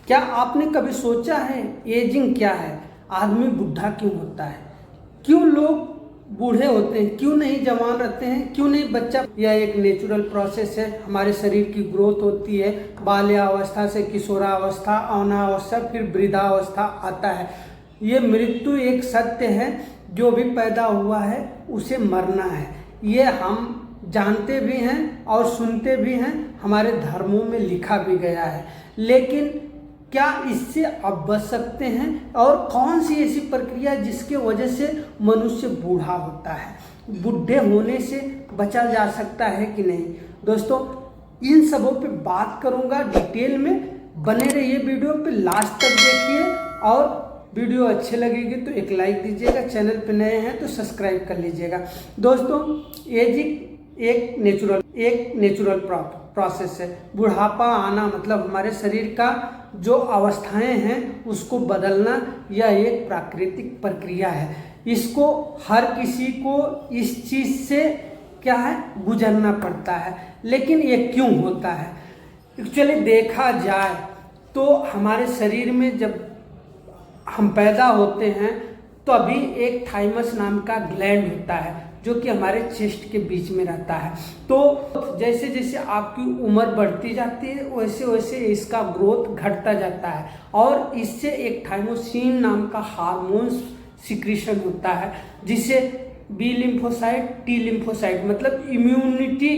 क्या आपने कभी सोचा है एजिंग क्या है? आदमी बुढ़ा क्यों होता है? क्यों लोग बूढ़े होते हैं? क्यों नहीं जवान रहते हैं? क्यों नहीं बच्चा? यह एक नेचुरल प्रोसेस है। हमारे शरीर की ग्रोथ होती है, बाल्यावस्था से किशोरावस्था, अनावस्था, फिर वृद्धावस्था आता है। ये मृत्यु एक सत्य है। जो भी पैदा हुआ है उसे मरना है। ये हम जानते भी हैं और सुनते भी हैं, हमारे धर्मों में लिखा भी गया है। लेकिन क्या इससे आप बच सकते हैं? और कौन सी ऐसी प्रक्रिया जिसके वजह से मनुष्य बूढ़ा होता है? बूढ़े होने से बचा जा सकता है कि नहीं? दोस्तों, इन सबों पे बात करूंगा डिटेल में। बने रहिए वीडियो पे, लास्ट तक देखिए। और वीडियो अच्छे लगेगी तो एक लाइक दीजिएगा, चैनल पे नए हैं तो सब्सक्राइब कर लीजिएगा। दोस्तों, एजिंग एक नेचुरल प्रोसेस है। बुढ़ापा आना मतलब हमारे शरीर का जो अवस्थाएं हैं उसको बदलना, यह एक प्राकृतिक प्रक्रिया है। इसको हर किसी को इस चीज़ से क्या है, गुजरना पड़ता है। लेकिन ये क्यों होता है? एक्चुअली देखा जाए तो हमारे शरीर में जब हम पैदा होते हैं तो अभी एक थाइमस नाम का ग्लैंड होता है जो कि हमारे चेस्ट के बीच में रहता है। तो जैसे जैसे आपकी उम्र बढ़ती जाती है वैसे वैसे इसका ग्रोथ घटता जाता है और इससे एक थाइमोसिन नाम का हार्मोन्स सिक्रीशन होता है, जिसे बी लिम्फोसाइट, टी लिम्फोसाइट मतलब इम्यूनिटी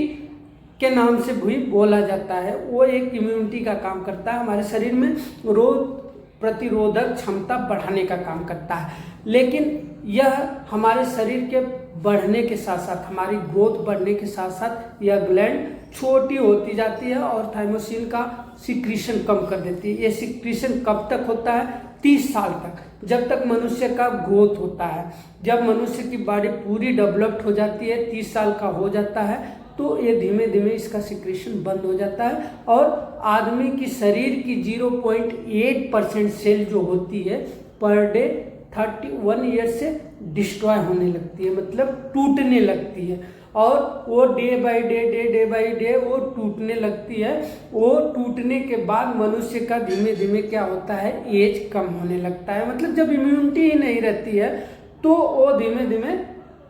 के नाम से भी बोला जाता है। वो एक इम्यूनिटी का काम करता है, हमारे शरीर में रोग प्रतिरोधक क्षमता बढ़ाने का काम करता है। लेकिन यह हमारे शरीर के बढ़ने के साथ साथ, हमारी ग्रोथ बढ़ने के साथ साथ यह ग्लैंड छोटी होती जाती है और थाइमोसिन का सिक्रीशन कम कर देती है। ये सिक्रीशन कब तक होता है? 30 साल तक, जब तक मनुष्य का ग्रोथ होता है। जब मनुष्य की बॉडी पूरी डेवलप्ड हो जाती है, 30 साल का हो जाता है, तो ये धीमे धीमे इसका सिक्रीशन बंद हो जाता है और आदमी की शरीर की 0.8% सेल जो होती है पर डे 31 ईयर से डिस्ट्रॉय होने लगती है, मतलब टूटने लगती है। और वो डे बाय डे वो टूटने लगती है। वो टूटने के बाद मनुष्य का धीमे धीमे क्या होता है, एज कम होने लगता है। मतलब जब इम्यूनिटी ही नहीं रहती है तो वो धीमे धीमे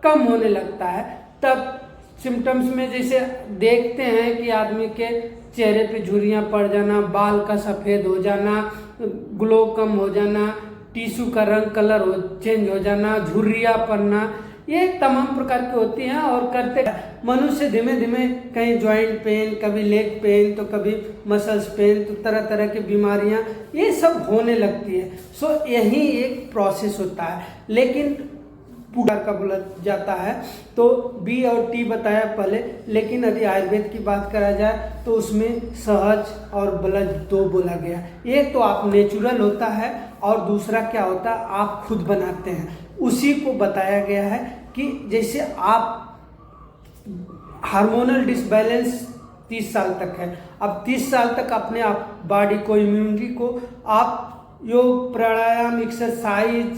कम होने लगता है। तब सिम्टम्स में जैसे देखते हैं कि आदमी के चेहरे पे झुर्रियाँ पड़ जाना, बाल का सफ़ेद हो जाना, ग्लो कम हो जाना, टिश्यू का रंग कलर चेंज हो जाना, झुर्रियाँ पड़ना, ये तमाम प्रकार की होती हैं। और करते मनुष्य धीमे धीमे कहीं जॉइंट पेन, कभी लेग पेन, तो कभी मसल्स पेन, तो तरह तरह की बीमारियां ये सब होने लगती है। सो यही एक प्रोसेस होता है। लेकिन पूरा का बोला जाता है तो बी और टी बताया पहले, लेकिन यदि आयुर्वेद की बात करा जाए तो उसमें सहज और बलज दो बोला गया। एक तो आप नेचुरल होता है और दूसरा क्या होता है, आप खुद बनाते हैं। उसी को बताया गया है कि जैसे आप हार्मोनल डिसबैलेंस 30 साल तक है, अब 30 साल तक अपने आप बॉडी को, इम्यूनिटी को आप योग, प्राणायाम, एक्सरसाइज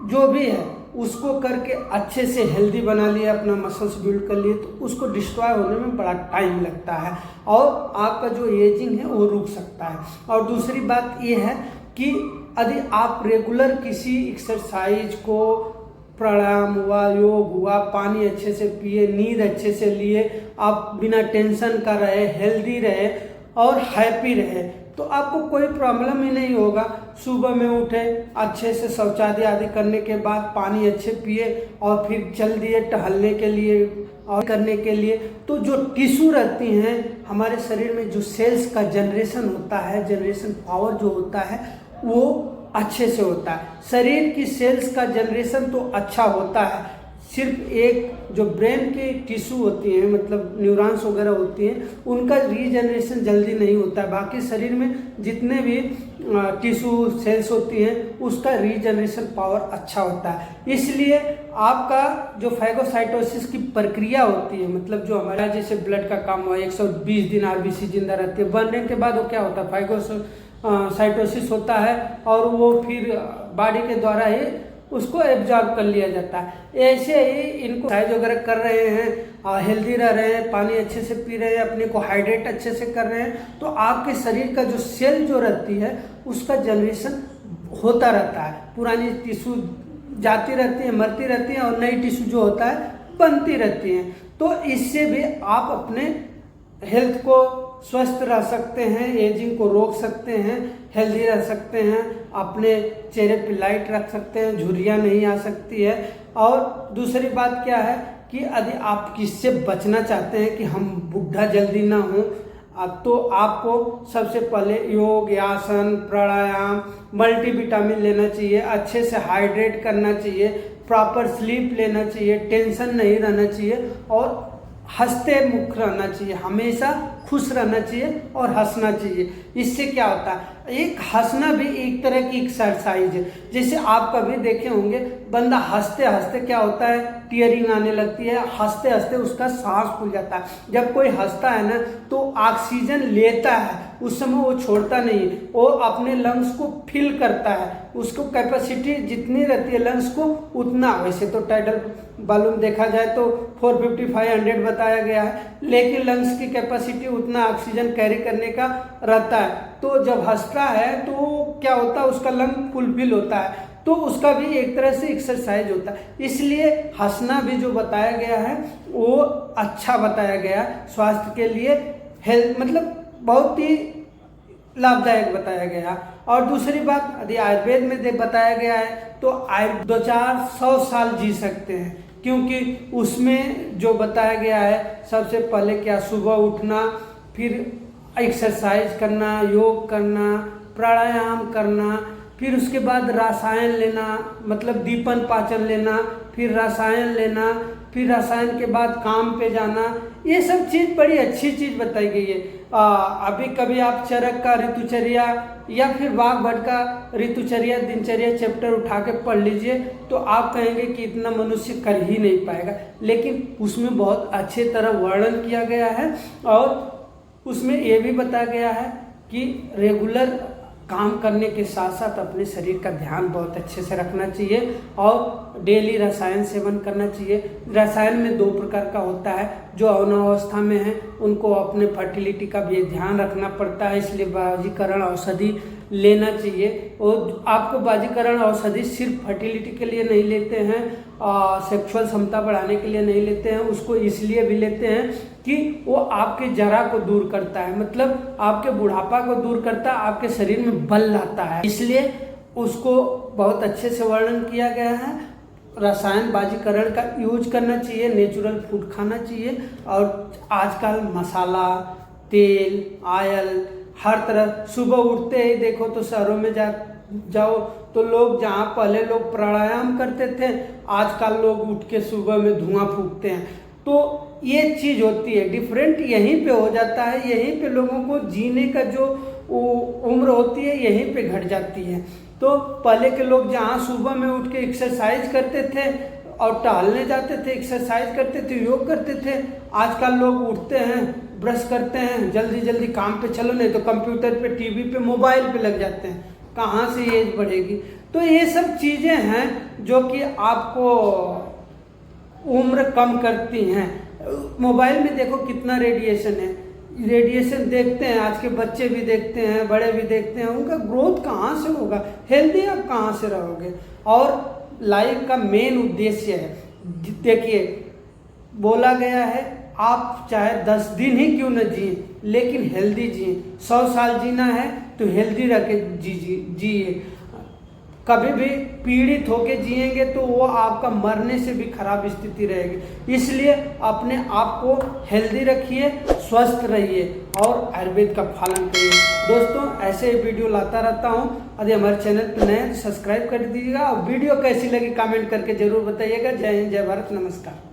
जो भी है उसको करके अच्छे से हेल्दी बना लिया, अपना मसल्स बिल्ड कर लिए, तो उसको डिस्ट्रॉय होने में बड़ा टाइम लगता है और आपका जो एजिंग है वो रुक सकता है। और दूसरी बात ये है कि यदि आप रेगुलर किसी एक्सरसाइज को, प्राणायाम हुआ, योग हुआ, पानी अच्छे से पिए, नींद अच्छे से लिए, आप बिना टेंशन का रहे, हेल्दी रहे और हैप्पी रहे, तो आपको कोई प्रॉब्लम ही नहीं होगा। सुबह में उठे, अच्छे से शौचालय आदि करने के बाद पानी अच्छे पिए और फिर चल दिए टहलने के लिए और करने के लिए, तो जो टिश्यू रहती हैं हमारे शरीर में, जो सेल्स का जनरेशन होता है, जनरेशन पावर जो होता है वो अच्छे से होता है। शरीर की सेल्स का जनरेशन तो अच्छा होता है, सिर्फ एक जो ब्रेन की टिश्यू होती हैं, मतलब न्यूरॉन्स वगैरह होती हैं, उनका रीजनरेशन जल्दी नहीं होता है। बाकी शरीर में जितने भी टिश्यू सेल्स होती हैं उसका रीजनरेशन पावर अच्छा होता है। इसलिए आपका जो फैगोसाइटोसिस की प्रक्रिया होती है, मतलब जो हमारा जैसे ब्लड का काम हुआ, 120 दिन आरबीसी जिंदा रहती है, बनने के बाद वो क्या होता है, फैगोसाइटोसिस होता है और वो फिर बॉडी के द्वारा ही उसको एब्जॉर्ब कर लिया जाता है। ऐसे ही इनको एक्सरसाइज वगैरह कर रहे हैं, हेल्दी रह रहे हैं, पानी अच्छे से पी रहे हैं, अपने को हाइड्रेट अच्छे से कर रहे हैं, तो आपके शरीर का जो सेल जो रहती है उसका जनरेशन होता रहता है, पुरानी टिश्यू जाती रहती है, मरती रहती है और नई टिश्यू जो होता है बनती रहती है। तो इससे भी आप अपने हेल्थ को स्वस्थ रह सकते हैं, एजिंग को रोक सकते हैं, हेल्दी रह सकते हैं, अपने चेहरे पे लाइट रख सकते हैं, झुर्रियाँ नहीं आ सकती है। और दूसरी बात क्या है कि यदि आप किससे बचना चाहते हैं कि हम बूढ़ा जल्दी ना हो, तो आपको सबसे पहले योग, आसन, प्राणायाम, मल्टीविटामिन लेना चाहिए, अच्छे से हाइड्रेट करना चाहिए, प्रॉपर स्लीप लेना चाहिए, टेंशन नहीं रहना चाहिए और हंसते मुख रहना चाहिए, हमेशा खुश रहना चाहिए और हंसना चाहिए। इससे क्या होता है, एक हंसना भी एक तरह की एक्सरसाइज है। जैसे आप कभी देखे होंगे बंदा हंसते हंसते क्या होता है, टीयरिंग आने लगती है, हंसते हंसते उसका सांस फूल जाता है। जब कोई हंसता है ना तो ऑक्सीजन लेता है, उस समय वो छोड़ता नहीं, वो अपने लंग्स को फिल करता है, उसको कैपेसिटी जितनी रहती है लंग्स को उतना। वैसे तो टाइडल बालून देखा जाए तो 450-500 बताया गया है, लेकिन लंग्स की कैपेसिटी उतना ऑक्सीजन कैरी करने का रहता है। तो जब हंसता है तो क्या होता है, उसका लंग फुलफिल होता है, तो उसका भी एक तरह से एक्सरसाइज होता है। इसलिए हंसना भी जो बताया गया है वो अच्छा बताया गया, स्वास्थ्य के लिए हेल्थ मतलब बहुत ही लाभदायक बताया गया। और दूसरी बात, यदि आयुर्वेद में बताया गया है तो 200-400 साल जी सकते हैं, क्योंकि उसमें जो बताया गया है सबसे पहले क्या, सुबह उठना, फिर एक्सरसाइज करना, योग करना, प्राणायाम करना, फिर उसके बाद रसायन लेना, मतलब दीपन पाचन लेना, फिर रसायन लेना, फिर रसायन के बाद काम पे जाना। ये सब चीज़ बड़ी अच्छी चीज़ बताई गई है। अभी कभी आप चरक का ऋतुचर्या या फिर वाघ भट्ट का ऋतुचर्या दिनचर्या चैप्टर उठा के पढ़ लीजिए तो आप कहेंगे कि इतना मनुष्य कर ही नहीं पाएगा, लेकिन उसमें बहुत अच्छे तरह वर्णन किया गया है। और उसमें ये भी बताया गया है कि रेगुलर काम करने के साथ साथ अपने शरीर का ध्यान बहुत अच्छे से रखना चाहिए और डेली रसायन सेवन करना चाहिए। रसायन में 2 प्रकार का होता है, जो अवस्था में है उनको अपने फर्टिलिटी का भी ध्यान रखना पड़ता है, इसलिए बाजीकरण औषधि लेना चाहिए। और आपको बाजीकरण औषधि सिर्फ फर्टिलिटी के लिए नहीं लेते हैं, सेक्सुअल क्षमता बढ़ाने के लिए नहीं लेते हैं, उसको इसलिए भी लेते हैं कि वो आपके जरा को दूर करता है, मतलब आपके बुढ़ापा को दूर करता है, आपके शरीर में बल लाता है, इसलिए उसको बहुत अच्छे से वर्णन किया गया है। रसायन बाजीकरण का यूज करना चाहिए, नेचुरल फूड खाना चाहिए। और आजकल मसाला, तेल, ऑयल हर तरह, सुबह उठते ही देखो तो शहरों में जाओ तो लोग, जहाँ पहले लोग प्राणायाम करते थे, आजकल लोग उठ के सुबह में धुआं फूकते हैं। तो ये चीज़ होती है, डिफरेंट यहीं पे हो जाता है, यहीं पे लोगों को जीने का जो उम्र होती है यहीं पे घट जाती है। तो पहले के लोग जहाँ सुबह में उठ के एक्सरसाइज करते थे और टहलने जाते थे, एक्सरसाइज करते थे, योग करते थे, आजकल लोग उठते हैं, ब्रश करते हैं, जल्दी जल्दी काम पे चलो, नहीं तो कंप्यूटर पे, टीवी पे, मोबाइल पे लग जाते हैं, कहाँ से एज बढ़ेगी। तो ये सब चीज़ें हैं जो कि आपको उम्र कम करती हैं। मोबाइल में देखो कितना रेडिएशन है, रेडिएशन देखते हैं, आज के बच्चे भी देखते हैं, बड़े भी देखते हैं, उनका ग्रोथ कहाँ से होगा, हेल्दी आप कहाँ से रहोगे। और लाइफ का मेन उद्देश्य है, देखिए बोला गया है आप चाहे 10 दिन ही क्यों न जिए, लेकिन हेल्दी जिए। 100 साल जीना है तो हेल्दी रह के जिए। कभी भी पीड़ित होके जिएंगे तो वो आपका मरने से भी खराब स्थिति रहेगी। इसलिए अपने आप को हेल्दी रखिए, स्वस्थ रहिए और आयुर्वेद का पालन करिए। दोस्तों ऐसे वीडियो लाता रहता हूँ, यदि हमारे चैनल पर नए हैं तो सब्सक्राइब कर दीजिएगा और वीडियो कैसी लगी कमेंट करके जरूर बताइएगा। जय हिंद, जय भारत, नमस्कार।